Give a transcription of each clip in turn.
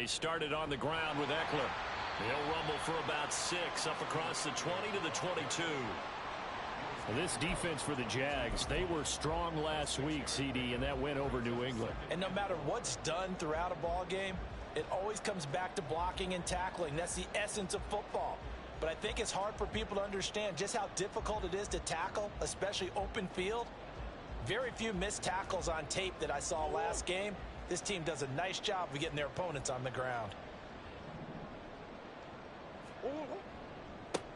They started on the ground with Eckler. He'll rumble for about 6 up across the 20 to the 22. Well, this defense for the Jags, they were strong last week, CD, and that went over New England. And no matter what's done throughout a ball game, it always comes back to blocking and tackling. That's the essence of football. But I think it's hard for people to understand just how difficult it is to tackle, especially open field. Very few missed tackles on tape that I saw last game. This team does a nice job of getting their opponents on the ground.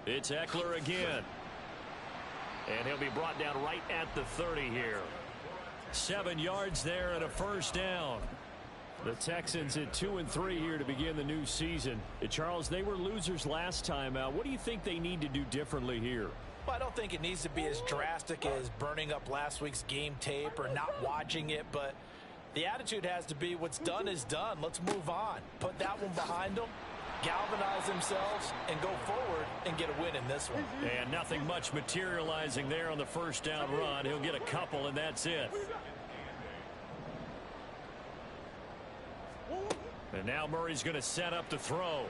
It's Eckler again. And he'll be brought down right at the 30 here. 7 yards there and a first down. The Texans at 2-3 here to begin the new season. Charles, they were losers last time out. What do you think they need to do differently here? Well, I don't think it needs to be as drastic as burning up last week's game tape or not watching it, but the attitude has to be what's done is done. Let's move on. Put that one behind them, galvanize themselves, and go forward and get a win in this one. And nothing much materializing there on the first down run. He'll get a couple, and that's it. And now Murray's going to set up to throw.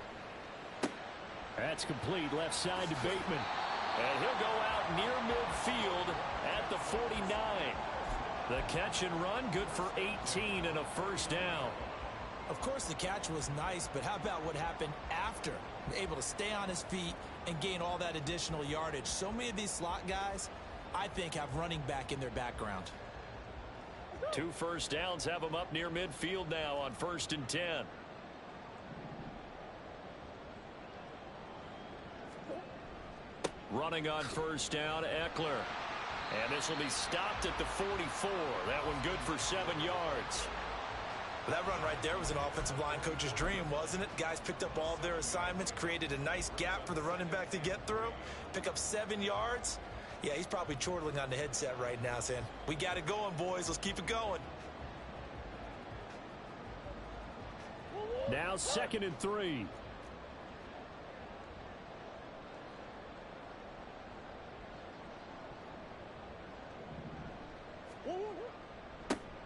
That's complete, left side to Bateman. And he'll go out near midfield at the 49. The catch and run, good for 18 and a first down. Of course, the catch was nice, but how about what happened after? Able to stay on his feet and gain all that additional yardage. So many of these slot guys, I think, have running back in their background. 2 first downs have him up near midfield now on 1st and 10. Running on first down, Eckler. And this will be stopped at the 44. That one good for 7 yards. That run right there was an offensive line coach's dream, wasn't it? Guys picked up all of their assignments, created a nice gap for the running back to get through, pick up 7 yards. Yeah, he's probably chortling on the headset right now saying, we got it going, boys. Let's keep it going. Now 2nd and 3.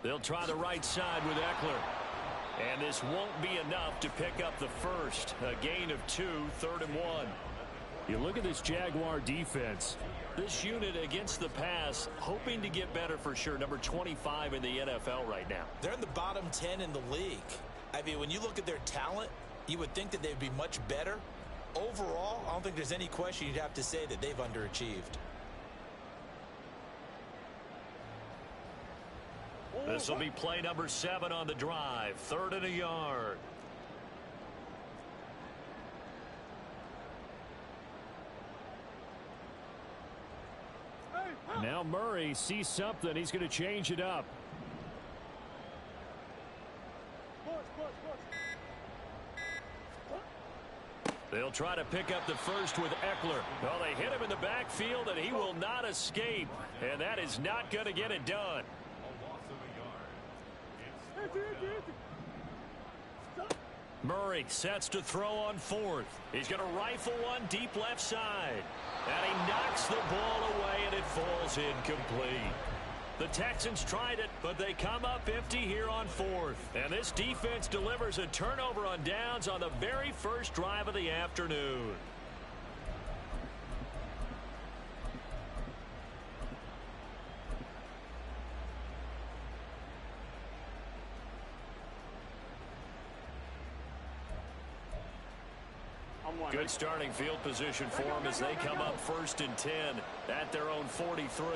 They'll try the right side with Eckler. And this won't be enough to pick up the first. A gain of 2, 3rd and 1. You look at this Jaguar defense. This unit against the pass, hoping to get better for sure. Number 25 in the NFL right now. They're in the bottom 10 in the league. I mean, when you look at their talent, you would think that they'd be much better. Overall, I don't think there's any question you'd have to say that they've underachieved. This will be play number 7 on the drive. 3rd and a yard. Now Murray sees something. He's going to change it up. They'll try to pick up the first with Eckler. Well, they hit him in the backfield, and he will not escape. And that is not going to get it done. Murray sets to throw on 4th. He's going to rifle one deep left side. And he knocks the ball away, and it falls incomplete. The Texans tried it, but they come up empty here on 4th. And this defense delivers a turnover on downs on the very first drive of the afternoon. Good starting field position for them as they come up 1st and 10 at their own 43.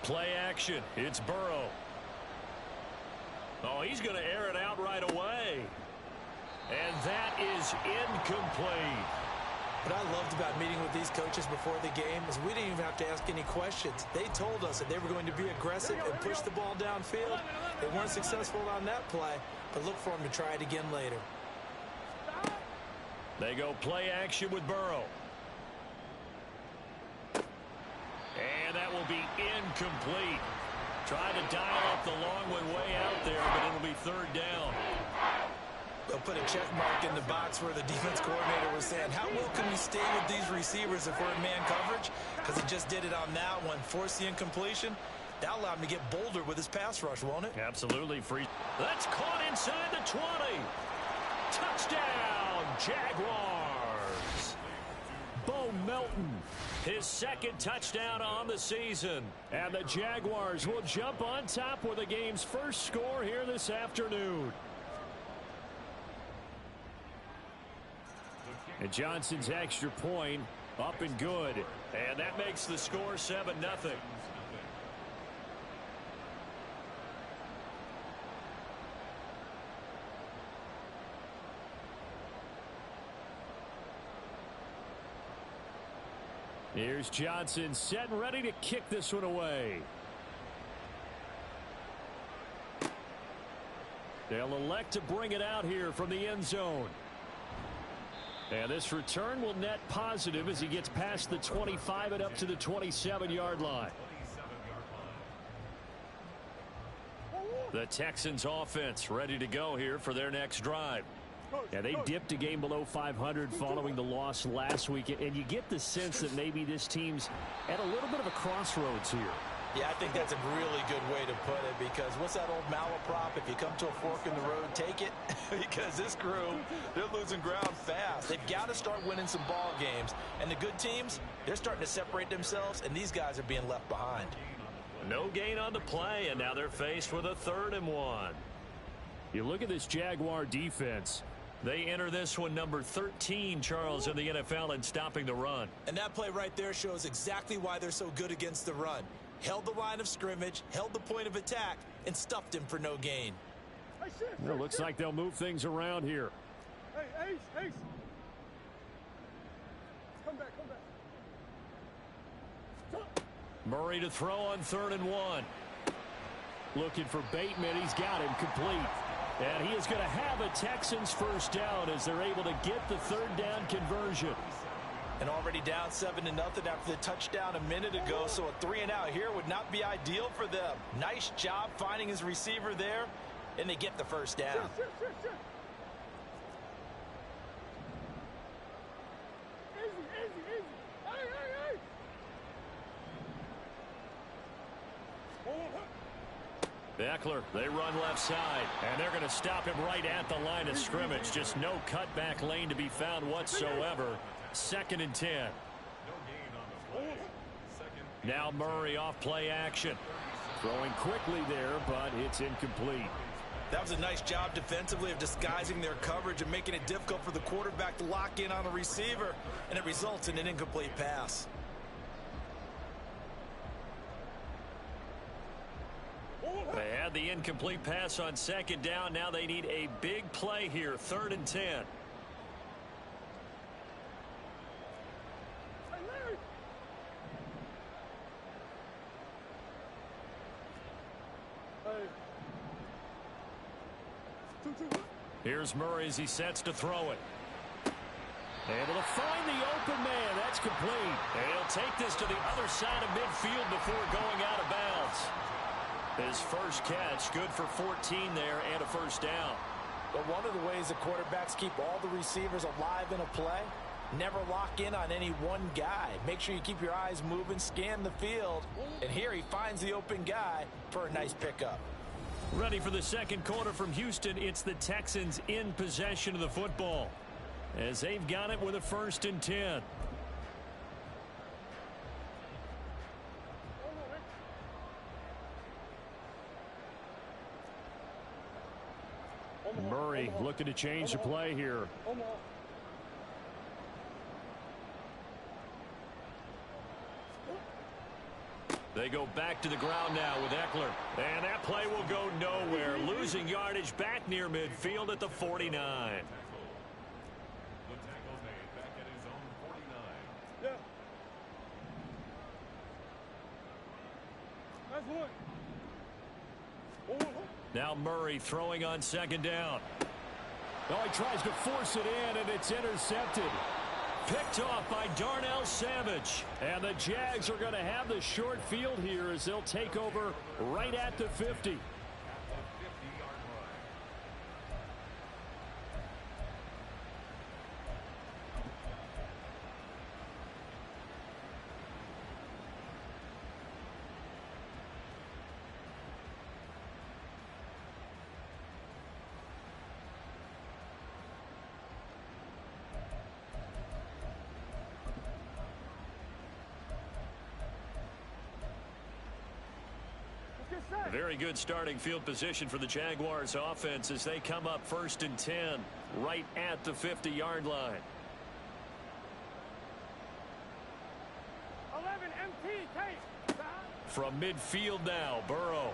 Play action. It's Burrow. Oh, he's going to air it out right away. And that is incomplete. What I loved about meeting with these coaches before the game is we didn't even have to ask any questions. They told us that they were going to be aggressive and push the ball downfield. They weren't successful on that play, but look for them to try it again later. They go play action with Burrow. And that will be incomplete. Try to dial up the long way out there, but it'll be 3rd down. They'll put a check mark in the box where the defense coordinator was saying, how well can we stay with these receivers if we're in man coverage? Because he just did it on that one, forced the incompletion. That'll allow him to get bolder with his pass rush, won't it? Absolutely. Free. That's caught inside the 20. Touchdown, Jaguars. Bo Melton. His second touchdown on the season. And the Jaguars will jump on top with the game's first score here this afternoon. And Johnson's extra point up and good. And that makes the score 7-0. Here's Johnson set and ready to kick this one away. They'll elect to bring it out here from the end zone. And this return will net positive as he gets past the 25 and up to the 27-yard line. The Texans offense ready to go here for their next drive. Yeah, they dipped a game below 500 following the loss last week, and you get the sense that maybe this team's at a little bit of a crossroads here. Yeah, I think that's a really good way to put it, because what's that old malaprop? If you come to a fork in the road, take it. Because this crew, they're losing ground fast. They've got to start winning some ball games. And the good teams, they're starting to separate themselves, and these guys are being left behind. No gain on the play, and now they're faced with a 3rd and 1. You look at this Jaguar defense. They enter this one number 13, Charles, in the NFL in stopping the run. And that play right there shows exactly why they're so good against the run. Held the line of scrimmage, held the point of attack, and stuffed him for no gain. It looks like they'll move things around here. Hey, Ace. Come back. Murray to throw on 3rd and 1. Looking for Bateman. He's got him complete. And he is going to have a Texans first down as they're able to get the 3rd down conversion. And already down 7-0 after the touchdown a minute ago, so a 3-and-out here would not be ideal for them. Nice job finding his receiver there, and they get the first down. Easy. Hey. Eckler, they run left side, and they're going to stop him right at the line of scrimmage. Just no cutback lane to be found whatsoever. 2nd and 10. Now Murray off play action. Throwing quickly there, but it's incomplete. That was a nice job defensively of disguising their coverage and making it difficult for the quarterback to lock in on a receiver, and it results in an incomplete pass. They had the incomplete pass on 2nd down. Now they need a big play here. 3rd and 10. Here's Murray as he sets to throw it. Able to find the open man. That's complete. He'll take this to the other side of midfield before going out of bounds. His first catch, good for 14 there and a first down. But one of the ways the quarterbacks keep all the receivers alive in a play, never lock in on any one guy. Make sure you keep your eyes moving, scan the field, and here he finds the open guy for a nice pickup. Ready for the second quarter from Houston. It's the Texans in possession of the football as they've got it with a 1st and 10. Murray looking to change the play here. They go back to the ground now with Eckler. And that play will go nowhere. Losing yardage back near midfield at the 49. Now Murray throwing on 2nd down. Oh, he tries to force it in, and it's intercepted. Picked off by Darnell Savage. And the Jags are going to have the short field here as they'll take over right at the 50. Get set. Very good starting field position for the Jaguars offense as they come up 1st and 10 right at the 50-yard line. 11 MT, take. From midfield now, Burrow.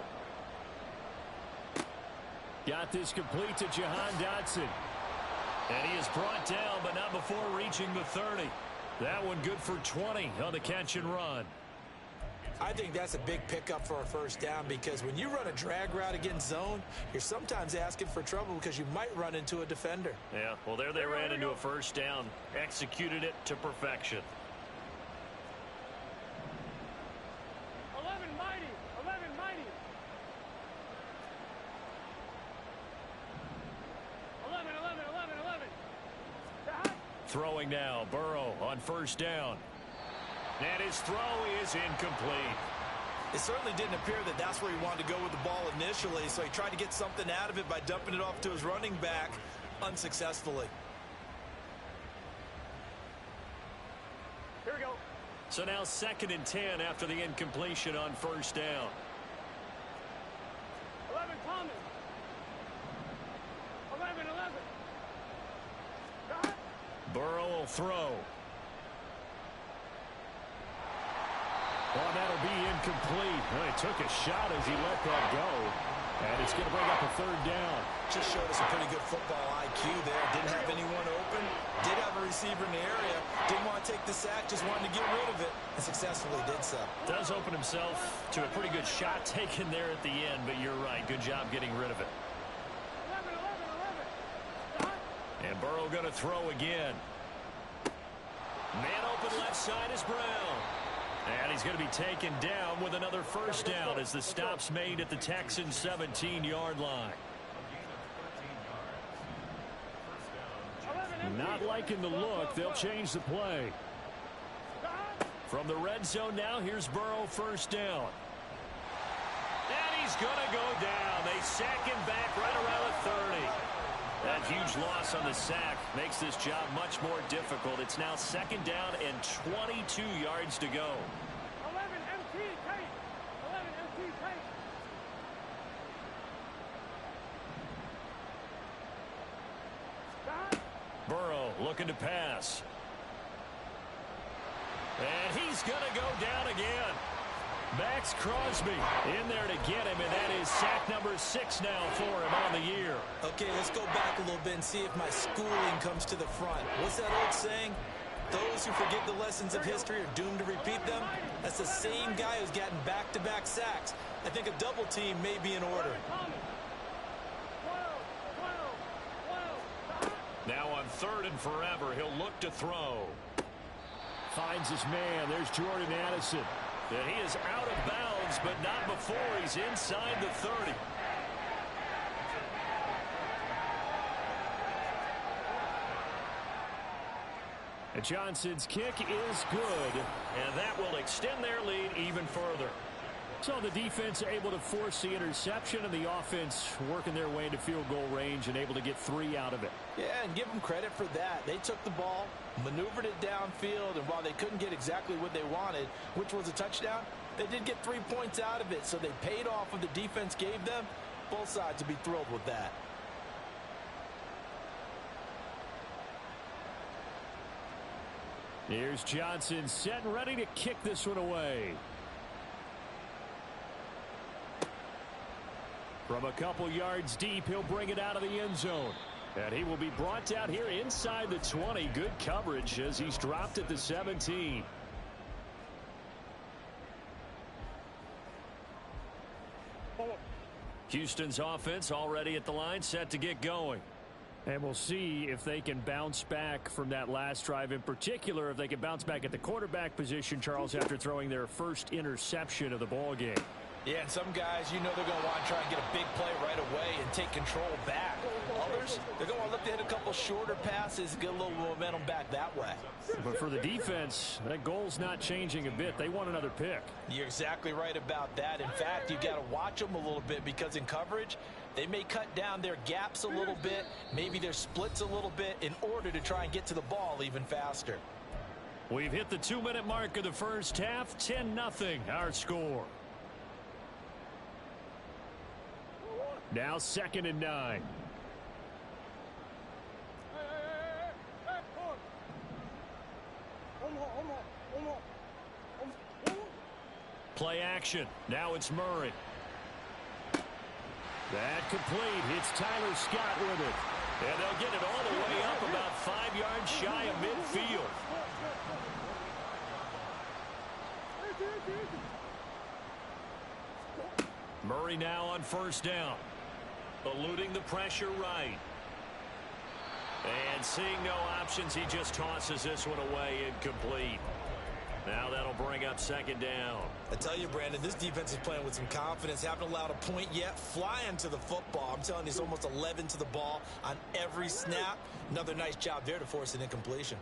Got this complete to Jahan Dotson. And he is brought down, but not before reaching the 30. That one good for 20 on the catch and run. I think that's a big pickup for a first down because when you run a drag route against zone, you're sometimes asking for trouble because you might run into a defender. Yeah, well, there they ran into a first down. Executed it to perfection. 11 mighty. 11 mighty. 11, 11, 11, 11. Throwing now, Burrow on first down. And his throw is incomplete. It certainly didn't appear that that's where he wanted to go with the ball initially, so he tried to get something out of it by dumping it off to his running back unsuccessfully. Here we go. So now 2nd and 10 after the incompletion on first down. 11 Thomas. 11, 11. Burrow will throw. Well, that'll be incomplete. Well, he took a shot as he let that go. And it's going to bring up a 3rd down. Just showed us a pretty good football IQ there. Didn't have anyone open. Did have a receiver in the area. Didn't want to take the sack. Just wanted to get rid of it. And successfully did so. Does open himself to a pretty good shot taken there at the end. But you're right. Good job getting rid of it. 11, 11, 11. And Burrow going to throw again. Man open left side is Brown. And he's going to be taken down with another first down as the stop's made at the Texans' 17-yard line. Not liking the look. They'll change the play. From the red zone now, here's Burrow first down. And he's going to go down. They sack him back right around the 30. That huge loss on the sack makes this job much more difficult. It's now 2nd down and 22 yards to go. 11 MT, take. 11 MT, take. Burrow looking to pass. And he's going to go down again. Max Crosby in there to get him, and that is sack number 6 now for him on the year. Okay, let's go back a little bit and see if my schooling comes to the front. What's that old saying? Those who forget the lessons of history are doomed to repeat them. That's the same guy who's gotten back-to-back sacks. I think a double team may be in order. Now on 3rd and forever, he'll look to throw. Finds his man. There's Jordan Addison. And he is out of bounds, but not before he's inside the 30. And Johnson's kick is good. And that will extend their lead even further. So the defense able to force the interception, and the offense working their way into field goal range and able to get 3 out of it. Yeah, and give them credit for that. They took the ball, maneuvered it downfield, and while they couldn't get exactly what they wanted, which was a touchdown, they did get 3 points out of it, so they paid off what the defense gave them. Both sides will be thrilled with that. Here's Johnson set and ready to kick this one away. From a couple yards deep, he'll bring it out of the end zone. And he will be brought down here inside the 20. Good coverage as he's dropped at the 17. Houston's offense already at the line, set to get going. And we'll see if they can bounce back from that last drive, in particular if they can bounce back at the quarterback position, Charles, after throwing their first interception of the ball game. Yeah, and some guys, you know they're going to want to try and get a big play right away and take control back. Others, they're going to look to hit a couple shorter passes, get a little momentum back that way. But for the defense, that goal's not changing a bit. They want another pick. You're exactly right about that. In fact, you've got to watch them a little bit because in coverage, they may cut down their gaps a little bit, maybe their splits a little bit in order to try and get to the ball even faster. We've hit the 2-minute mark of the first half, 10-0 our score. Now 2nd and 9. Play action. Now it's Murray. That complete. Hits Tyler Scott with it. And they'll get it all the way up about 5 yards shy of midfield. Murray now on 1st down. Eluding the pressure right. And seeing no options, he just tosses this one away incomplete. Now that'll bring up 2nd down. I tell you, Brandon, this defense is playing with some confidence. Haven't allowed a point yet. Flying to the football. I'm telling you, it's almost 11 to the ball on every snap. Another nice job there to force an incompletion.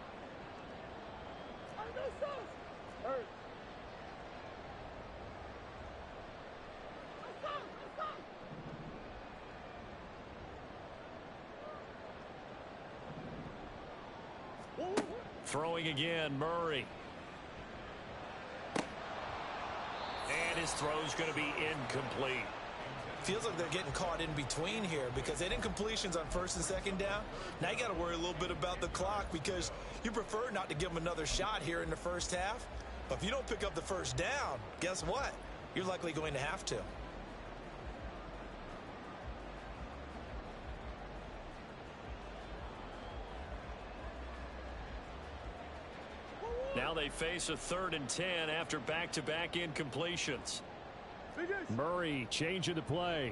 Throwing again, Murray. And his throw's going to be incomplete. Feels like they're getting caught in between here because they didn't completions on 1st and 2nd down. Now you got to worry a little bit about the clock because you prefer not to give them another shot here in the 1st half. But if you don't pick up the 1st down, guess what? You're likely going to have to. Now they face a 3rd and 10 after back-to-back incompletions. Murray changing the play.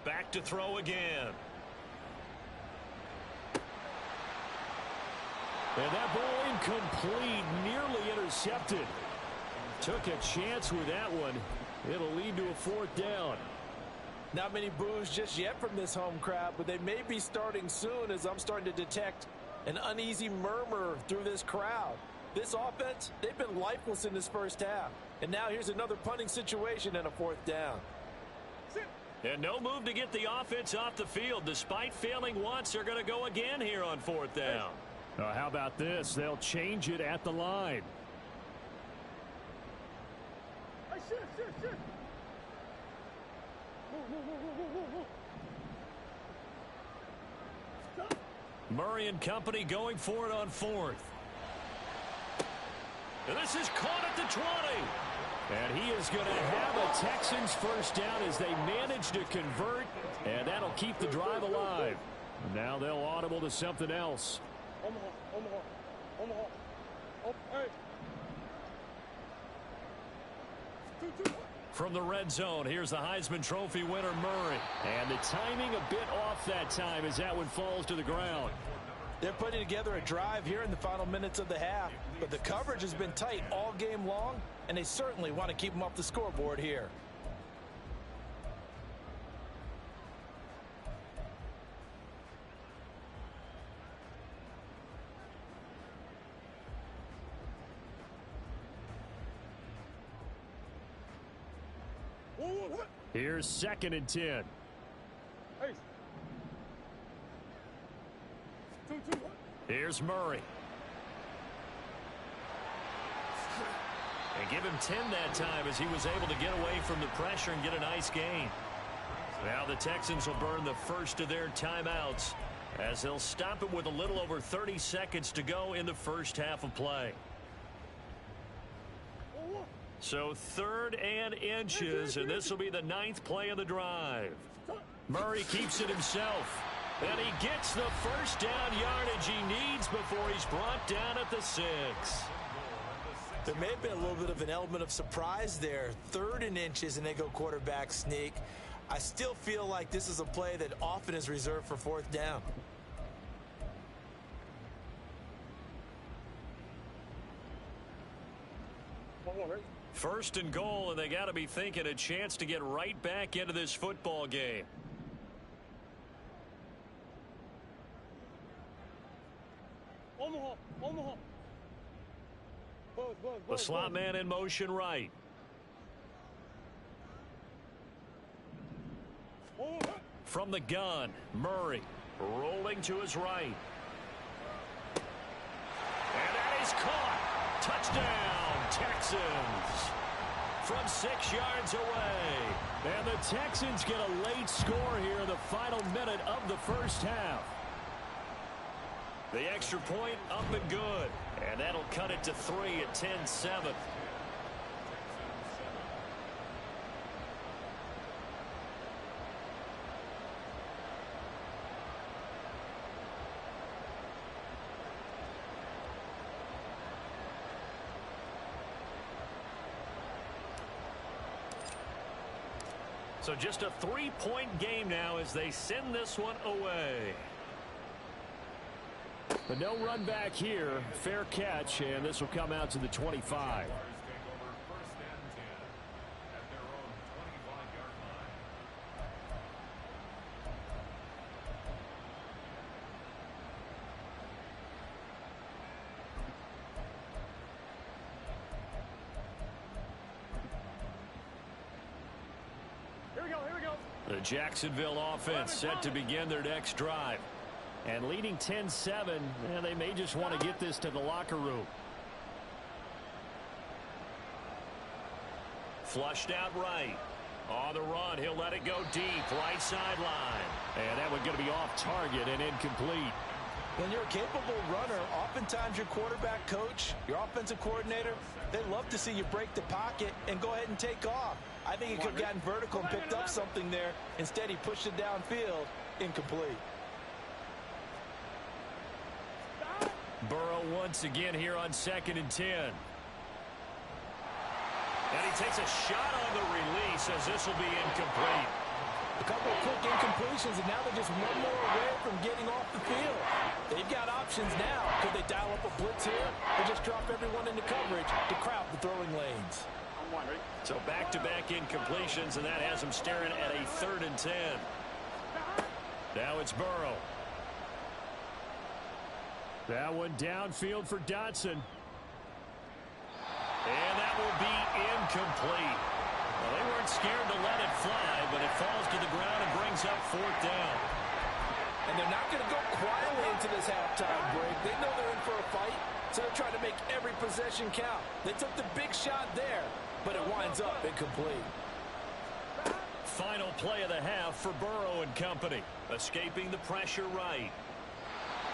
Back to throw again. And that ball incomplete, nearly intercepted. Took a chance with that one. It'll lead to a 4th down. Not many boos just yet from this home crowd, but they may be starting soon as I'm starting to detect an uneasy murmur through this crowd. This offense, they've been lifeless in this 1st half. And now here's another punting situation and a 4th down. And no move to get the offense off the field. Despite failing once, they're going to go again here on 4th down. How about this? They'll change it at the line. Murray and company going for it on 4th. And this is caught at the 20. And he is going to have a Texans 1st down as they manage to convert. And that'll keep the drive alive. Now they'll audible to something else. From the red zone, here's the Heisman Trophy winner, Murray. And the timing a bit off that time as that one falls to the ground. They're putting together a drive here in the final minutes of the half. But the coverage has been tight all game long, and they certainly want to keep them off the scoreboard here. Here's 2nd and 10. Here's Murray. And give him 10 that time as he was able to get away from the pressure and get a nice gain. Now the Texans will burn the first of their timeouts as they'll stop it with a little over 30 seconds to go in the 1st half of play. So 3rd and inches, and this will be the 9th play of the drive. Murray keeps it himself, and he gets the 1st down yardage he needs before he's brought down at the 6. There may have been a little bit of an element of surprise there. 3rd and inches, and they go quarterback sneak. I still feel like this is a play that often is reserved for 4th down. First and goal, and they got to be thinking a chance to get right back into this football game. Omaha. Buzz. The slot man in motion right. From the gun, Murray rolling to his right. And that is caught. Touchdown, Texans. From 6 yards away. And the Texans get a late score here in the final minute of the first half. The extra point up and good. And that'll cut it to 3 at 10-7. So just a 3-point game now as they send this one away. But no run back here. Fair catch, and this will come out to the 25. The Jacksonville offense set to begin their next drive. And leading 10-7, and they may just want to get this to the locker room. Flushed out right. On the run, he'll let it go deep, right sideline. And that one's going to be off target and incomplete. When you're a capable runner, oftentimes your quarterback coach, your offensive coordinator, they love to see you break the pocket and go ahead and take off. I think he could have gotten vertical and picked up something there. Instead, he pushed it downfield, incomplete. Burrow once again here on 2nd and 10. And he takes a shot on the release as this will be incomplete. A couple of quick incompletions, and now they're just one more away from getting off the field. They've got options now. Could they dial up a blitz here or just drop everyone into coverage to crowd the throwing lanes? So back-to-back incompletions, and that has them staring at a 3rd and 10. Now it's Burrow. That one downfield for Dotson. And that will be incomplete. Well, they weren't scared to let it fly, but it falls to the ground and brings up 4th down. And they're not going to go quietly into this halftime break. They know they're in for a fight, so they're trying to make every possession count. They took the big shot there, but it winds up incomplete. Final play of the half for Burrow and company. Escaping the pressure right.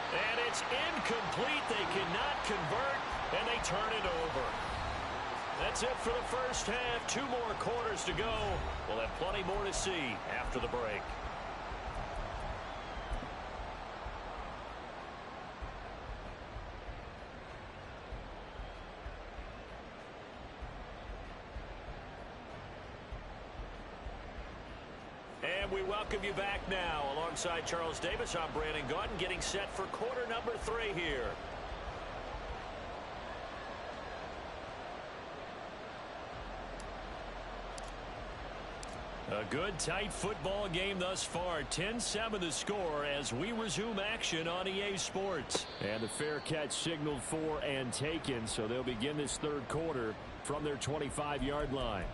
And it's incomplete. They cannot convert, and they turn it over. That's it for the first half. 2 more quarters to go. We'll have plenty more to see after the break. And we welcome you back now. Alongside Charles Davis, I'm Brandon Gaudin, getting set for quarter number 3 here. A good, tight football game thus far. 10-7 the score as we resume action on EA Sports. And the fair catch signaled for and taken, so they'll begin this 3rd quarter from their 25-yard line.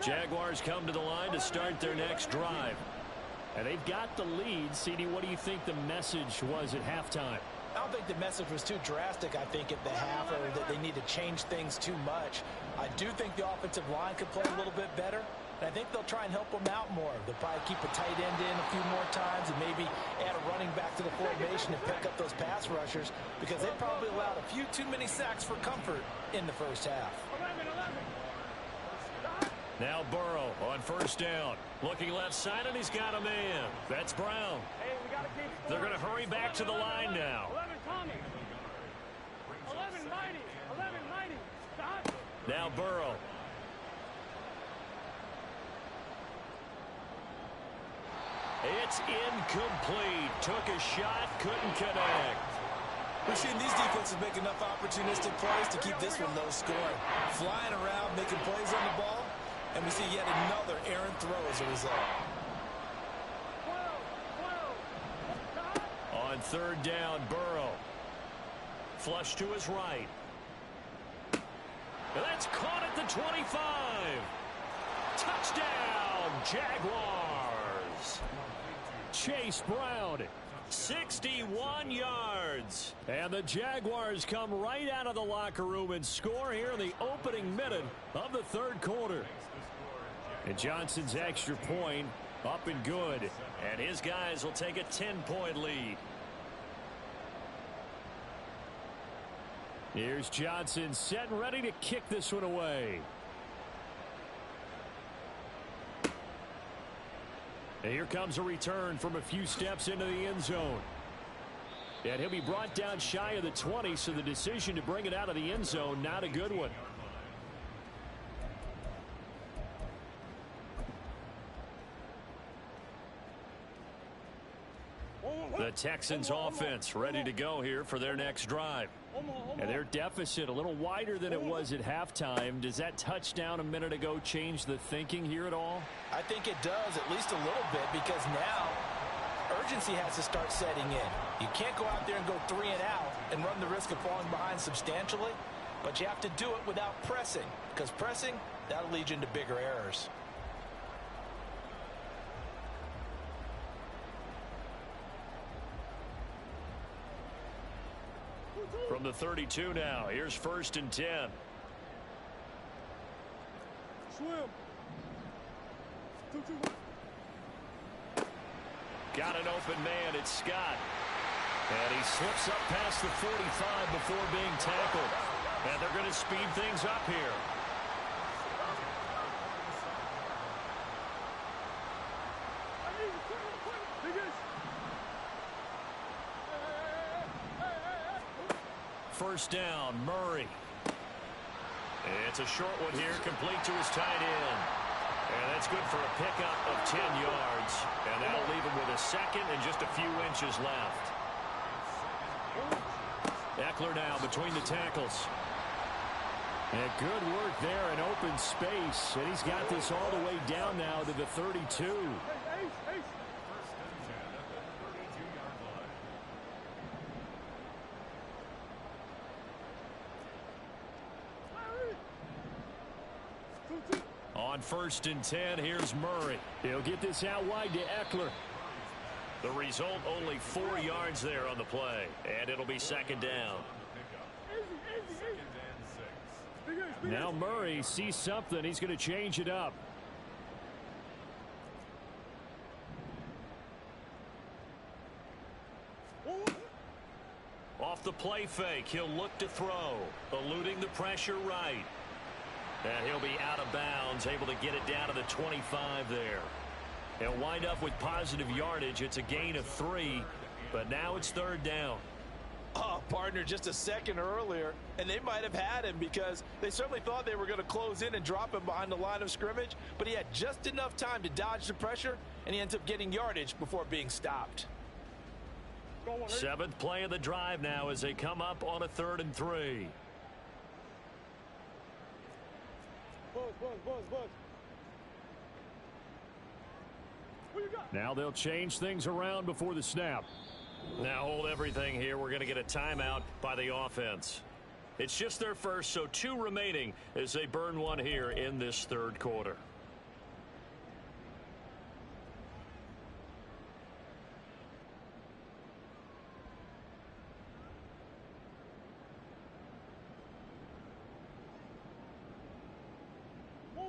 Jaguars come to the line to start their next drive. And they've got the lead. CD, what do you think the message was at halftime? I don't think the message was too drastic, I think, at the half, or that they need to change things too much. I do think the offensive line could play a little bit better, and I think they'll try and help them out more. They'll probably keep a tight end in a few more times and maybe add a running back to the formation and pick up those pass rushers, because they probably allowed a few too many sacks for comfort in the first half. 11. Now Burrow on 1st down. Looking left side, and he's got a man. That's Brown. Hey, we got to keep scoring. They're going to hurry back to the line now. 11 coming. 11 mighty. 11 mighty. Stop. Now Burrow. It's incomplete. Took a shot, couldn't connect. We've seen these defenses make enough opportunistic plays to keep this one low scoring. Flying around, making plays on the ball, and we see yet another errant throw as a result. On third down, Burrow. Flush to his right. That's caught at the 25. Touchdown, Jaguars. Chase Brown, 61 yards. And the Jaguars come right out of the locker room and score here in the opening minute of the third quarter. And Johnson's extra point up and good. And his guys will take a 10-point lead. Here's Johnson set and ready to kick this one away. And here comes a return from a few steps into the end zone. And he'll be brought down shy of the 20, so the decision to bring it out of the end zone, not a good one. The Texans offense ready to go here for their next drive. And their deficit a little wider than it was at halftime. Does that touchdown a minute ago change the thinking here at all? I think it does, at least a little bit, because now urgency has to start setting in. You can't go out there and go 3 and out and run the risk of falling behind substantially, but you have to do it without pressing, because pressing, that'll lead you into bigger errors. From the 32 now, here's 1st and 10. Swim. Got an open man, it's Scott. And he slips up past the 45 before being tackled. And they're going to speed things up here. First down, Murray. It's a short one here, complete to his tight end. And that's good for a pickup of 10 yards. And that'll leave him with a second and just a few inches left. Eckler now between the tackles. And good work there in open space. And he's got this all the way down now to the 32. On 1st and 10, here's Murray. He'll get this out wide to Eckler. The result, only 4 yards there on the play. And it'll be 2nd down. Now Murray sees something. He's going to change it up. Off the play fake, he'll look to throw. Eluding the pressure right. And he'll be out of bounds, able to get it down to the 25 there. He'll wind up with positive yardage. It's a gain of 3, but now it's 3rd down. Oh, partner, just a second earlier, and they might have had him because they certainly thought they were going to close in and drop him behind the line of scrimmage, but he had just enough time to dodge the pressure, and he ends up getting yardage before being stopped. 7th play of the drive now as they come up on a 3rd and 3. Now they'll change things around before the snap. Now hold everything here. We're going to get a timeout by the offense. It's just their first, so 2 remaining as they burn one here in this 3rd quarter.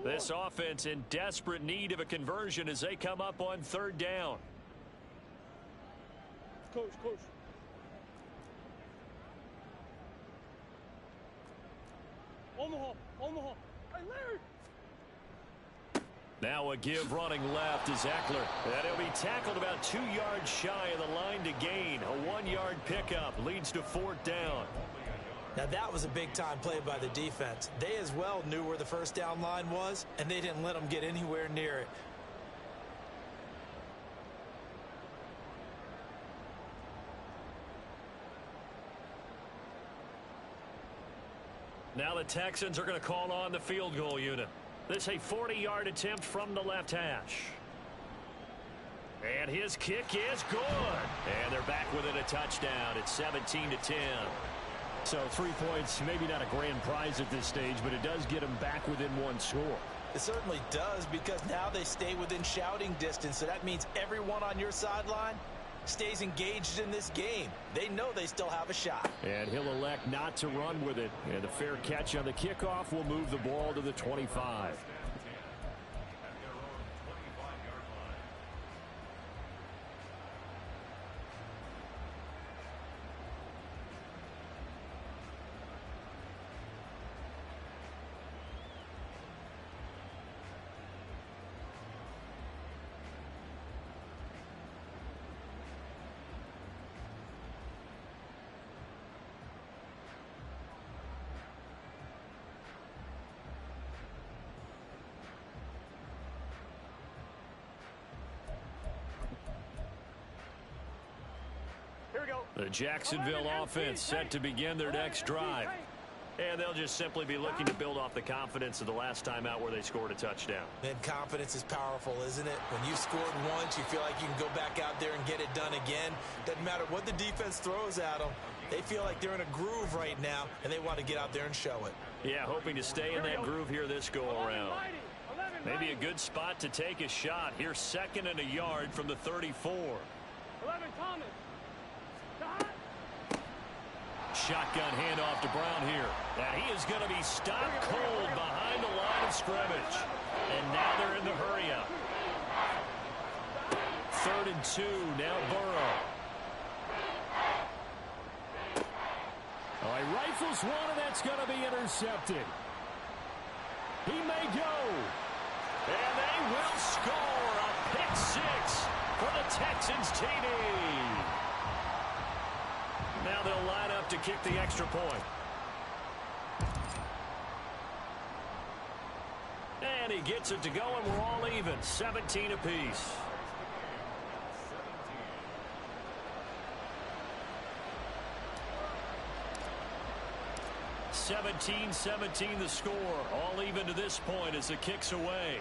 This offense in desperate need of a conversion as they come up on 3rd down. Coach. Omaha. Hey, Larry. Now a give running left is Eckler. And he'll be tackled about 2 yards shy of the line to gain. A 1-yard pickup leads to 4th down. Now that was a big-time play by the defense. They as well knew where the 1st down line was, and they didn't let them get anywhere near it. Now the Texans are going to call on the field goal unit. This a 40-yard attempt from the left hash. And his kick is good. And they're back within a touchdown. It's 17-10. So 3 points, maybe not a grand prize at this stage, but it does get them back within one score. It certainly does, because now they stay within shouting distance. So that means everyone on your sideline stays engaged in this game. They know they still have a shot. And he'll elect not to run with it. And a fair catch on the kickoff will move the ball to the 25. The Jacksonville offense set to begin their next drive. And they'll just simply be looking to build off the confidence of the last time out where they scored a touchdown. And confidence is powerful, isn't it? When you scored once, you feel like you can go back out there and get it done again. Doesn't matter what the defense throws at them. They feel like they're in a groove right now, and they want to get out there and show it. Yeah, hoping to stay in that groove here this go-around. Maybe a good spot to take a shot. Here's 2nd and a yard from the 34. 11 Thomas. Shotgun handoff to Brown here. And he is going to be stopped cold behind the line of scrimmage. And now they're in the hurry-up. 3rd and 2, now Burrow. Oh, he rifles one, and that's going to be intercepted. He may go. And they will score a pick 6 for the Texans TD. Now they'll line up to kick the extra point. And he gets it to go, and we're all even. 17 apiece. (17-17) the score. All even to this point as the kick's away.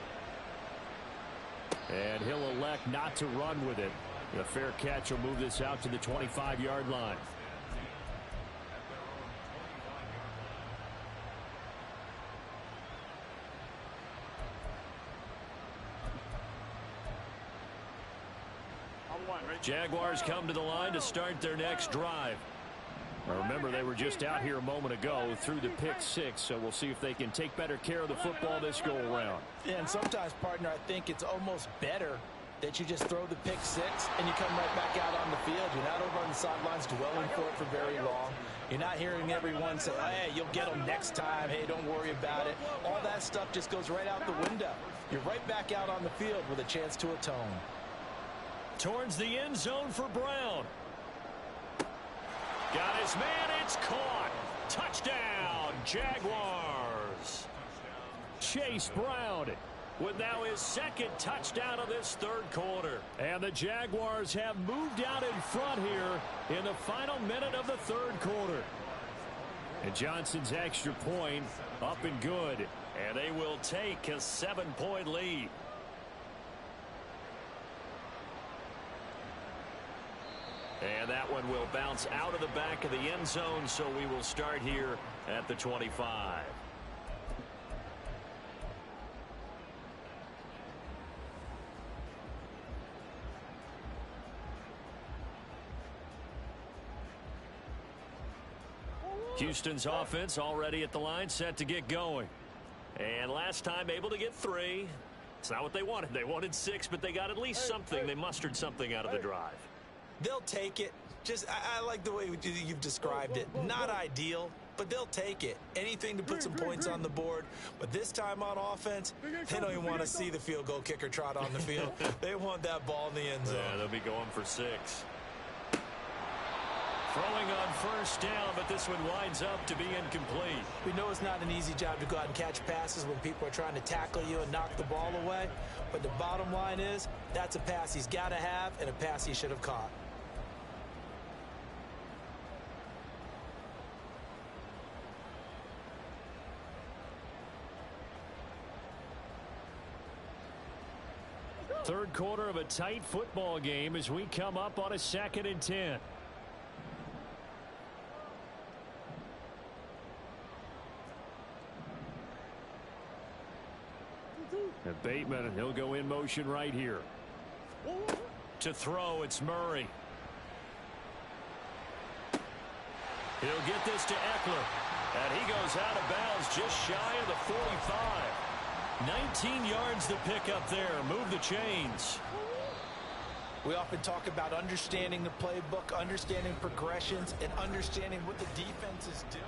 And he'll elect not to run with it. The fair catch will move this out to the 25-yard line. Jaguars come to the line to start their next drive. Now remember, they were just out here a moment ago through the pick 6, so we'll see if they can take better care of the football this go around. Yeah, and sometimes, partner, I think it's almost better that you just throw the pick 6 and you come right back out on the field. You're not over on the sidelines dwelling for it for very long. You're not hearing everyone say, hey, you'll get them next time. Hey, don't worry about it. All that stuff just goes right out the window. You're right back out on the field with a chance to atone. Towards the end zone for Brown. Got his man. It's caught. Touchdown, Jaguars. Chase Brown with now his 2nd touchdown of this 3rd quarter. And the Jaguars have moved out in front here in the final minute of the 3rd quarter. And Johnson's extra point up and good. And they will take a 7-point lead. And that one will bounce out of the back of the end zone, so we will start here at the 25. Houston's offense already at the line, set to get going. And last time able to get 3. It's not what they wanted. They wanted 6, but they got at least something. They mustered something out of the drive. They'll take it. I like the way you've described it. Not ideal, but they'll take it. Anything to put some points on the board. But this time on offense, they don't even want to see the field goal kicker trot on the field. They want that ball in the end zone. Yeah, they'll be going for 6. Throwing on 1st down, but this one winds up to be incomplete. We know it's not an easy job to go out and catch passes when people are trying to tackle you and knock the ball away. But the bottom line is, that's a pass he's got to have and a pass he should have caught. Third quarter of a tight football game as we come up on a 2nd and 10. And Bateman, he'll go in motion right here. To throw, it's Murray. He'll get this to Eckler. And he goes out of bounds just shy of the 45. 19 yards to pick up there. Move the chains. We often talk about understanding the playbook, understanding progressions, and understanding what the defense is doing.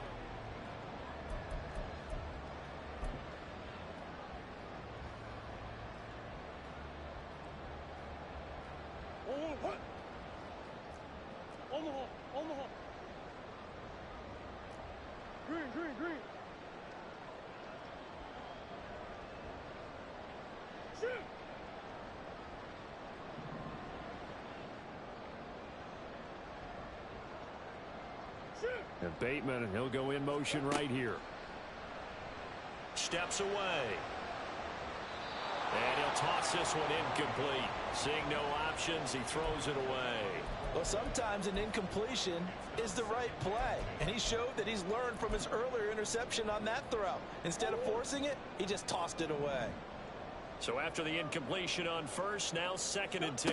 Green. Shoot! And Bateman, he'll go in motion right here. Steps away. And he'll toss this one incomplete. Seeing no options, he throws it away. Well, sometimes an incompletion is the right play. And he showed that he's learned from his earlier interception on that throw. Instead of forcing it, he just tossed it away. So after the incompletion on first, now 2nd and 10.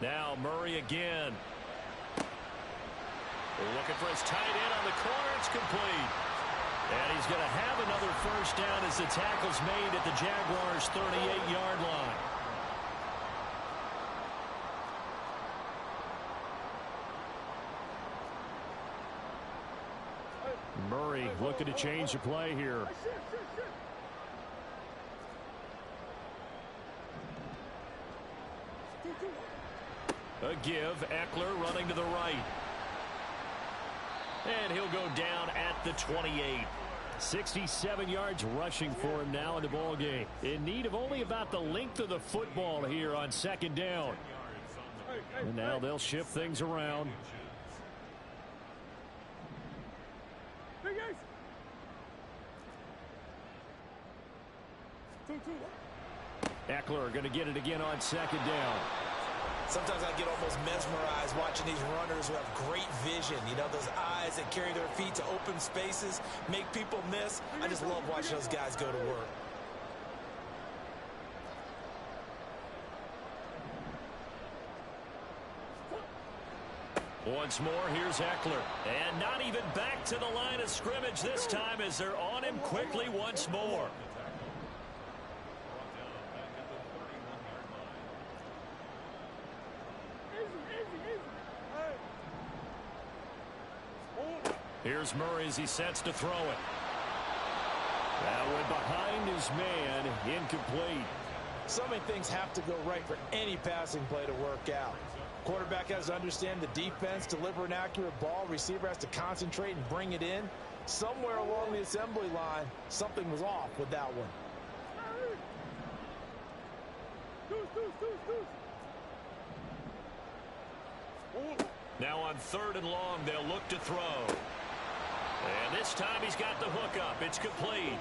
Now Murray again. Looking for his tight end on the corner. It's complete. And he's going to have another first down as the tackle's made at the Jaguars' 38-yard line. Murray looking to change the play here. A give. Eckler running to the right. And he'll go down at the 28. 67 yards rushing for him now in the ball game. In need of only about the length of the football here on 2nd down. And now they'll shift things around. Eckler going to get it again on 2nd down. Sometimes I get almost mesmerized watching these runners who have great vision. You know, those eyes that carry their feet to open spaces, make people miss. I just love watching those guys go to work. Once more, here's Eckler. And not even back to the line of scrimmage this time as they're on him quickly once more. Here's Murray as he sets to throw it. That went behind his man, incomplete. So many things have to go right for any passing play to work out. Quarterback has to understand the defense, deliver an accurate ball. Receiver has to concentrate and bring it in. Somewhere along the assembly line, something was off with that one. Now on 3rd and long, they'll look to throw. And this time he's got the hook up. It's complete.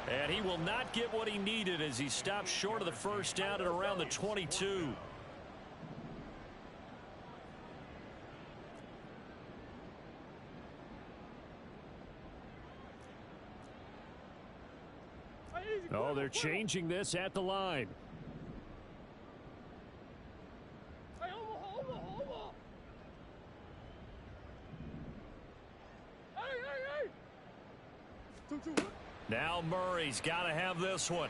And he will not get what he needed as he stops short of the first down at around the 22. Oh, they're changing this at the line. Now Murray's got to have this one.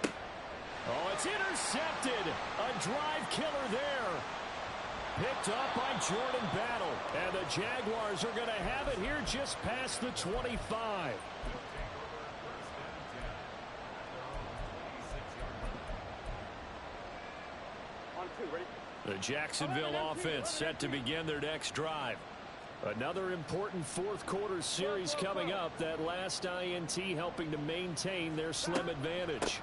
Oh, it's intercepted. A drive killer there. Picked up by Jordan Battle. And the Jaguars are going to have it here just past the 25. The Jacksonville offense set to begin their next drive. Another important 4th quarter series coming up. That last INT helping to maintain their slim advantage.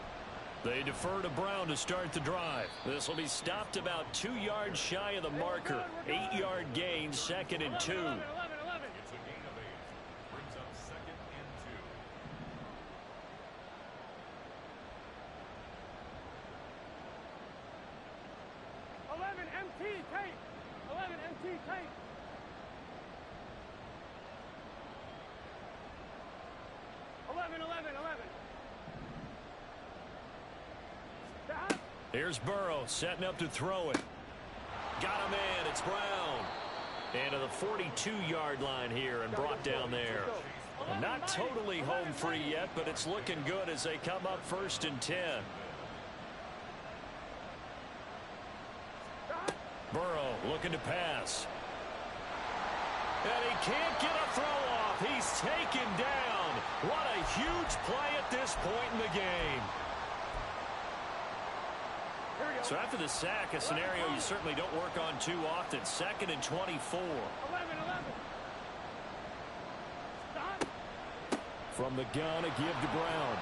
They defer to Brown to start the drive. This will be stopped about 2 yards shy of the marker. 8-yard gain, 2nd and 2. tight. Here's Burrow setting up to throw it. Got him in. It's Brown. And to the 42-yard line here and brought down there. Not totally home free yet, but it's looking good as they come up 1st and 10. Burrow looking to pass. And he can't get a throw off. He's taken down. What a huge play at this point in the game. So after the sack, a scenario you certainly don't work on too often. 2nd and 24. 11. From the gun, a give to Brown.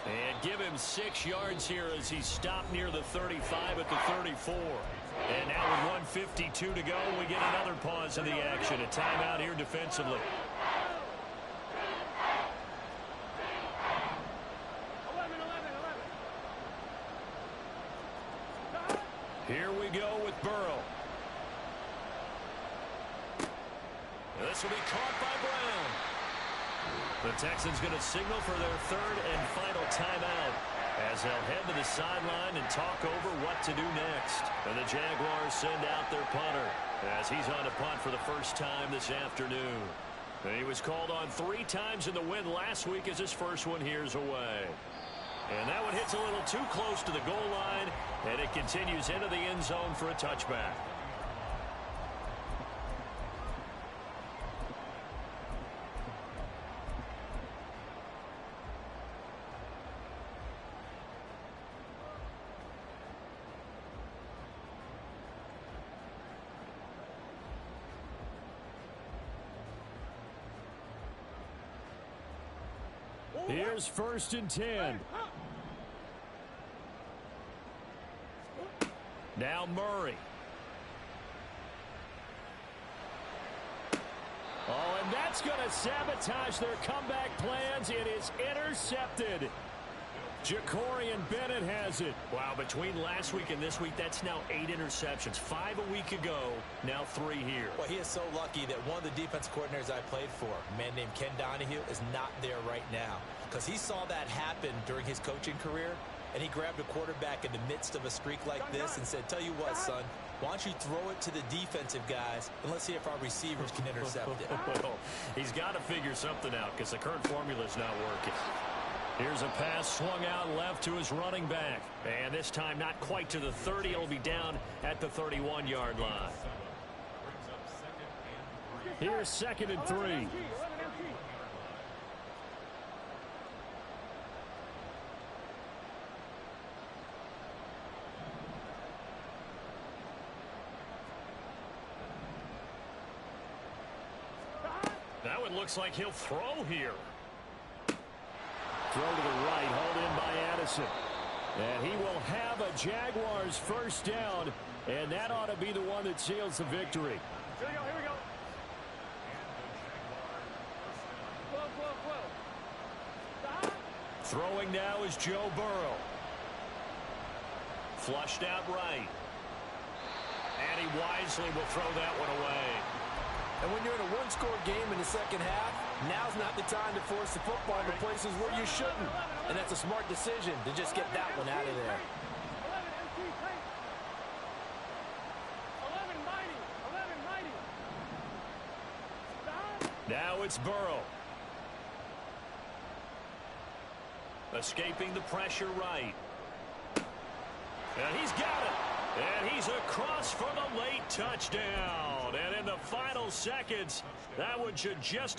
And give him 6 yards here as he stopped near the 35 at the 34. And now with 1:52 to go, we get another pause in the action. A timeout here defensively. Here we go with Burrow. And this will be caught by Brown. The Texans going to signal for their 3rd and final timeout as they'll head to the sideline and talk over what to do next. And the Jaguars send out their punter as he's on to punt for the first time this afternoon. And he was called on 3 times in the win last week as his first one here's away. And that one hits a little too close to the goal line, and it continues into the end zone for a touchback. Here's 1st and 10. Now Murray. Oh, and that's going to sabotage their comeback plans. It is intercepted. Jacorian Bennett has it. Wow, between last week and this week, that's now 8 interceptions. 5 a week ago, now 3 here. Well, he is so lucky that one of the defense coordinators I played for, a man named Ken Donahue, is not there right now. Because he saw that happen during his coaching career, and he grabbed a quarterback in the midst of a streak like this and said, tell you what, son, why don't you throw it to the defensive guys, and let's see if our receivers can intercept it. Well, he's got to figure something out because the current formula is not working. Here's a pass swung out left to his running back. And this time not quite to the 30. It'll be down at the 31-yard line. Here's 2nd and 3. That one looks like he'll throw here. Throw to the right, hauled in by Addison. And he will have a Jaguars first down, and that ought to be the one that seals the victory. Here we go. Throwing now is Joe Burrow. Flushed out right. And he wisely will throw that one away. And when you're in a one-score game in the second half, now's not the time to force the football to places where you shouldn't. And that's a smart decision to just get that one out of there. 11 Now it's Burrow. Escaping the pressure right. And he's got it. And he's across for the late touchdown. And in the final seconds, that one should just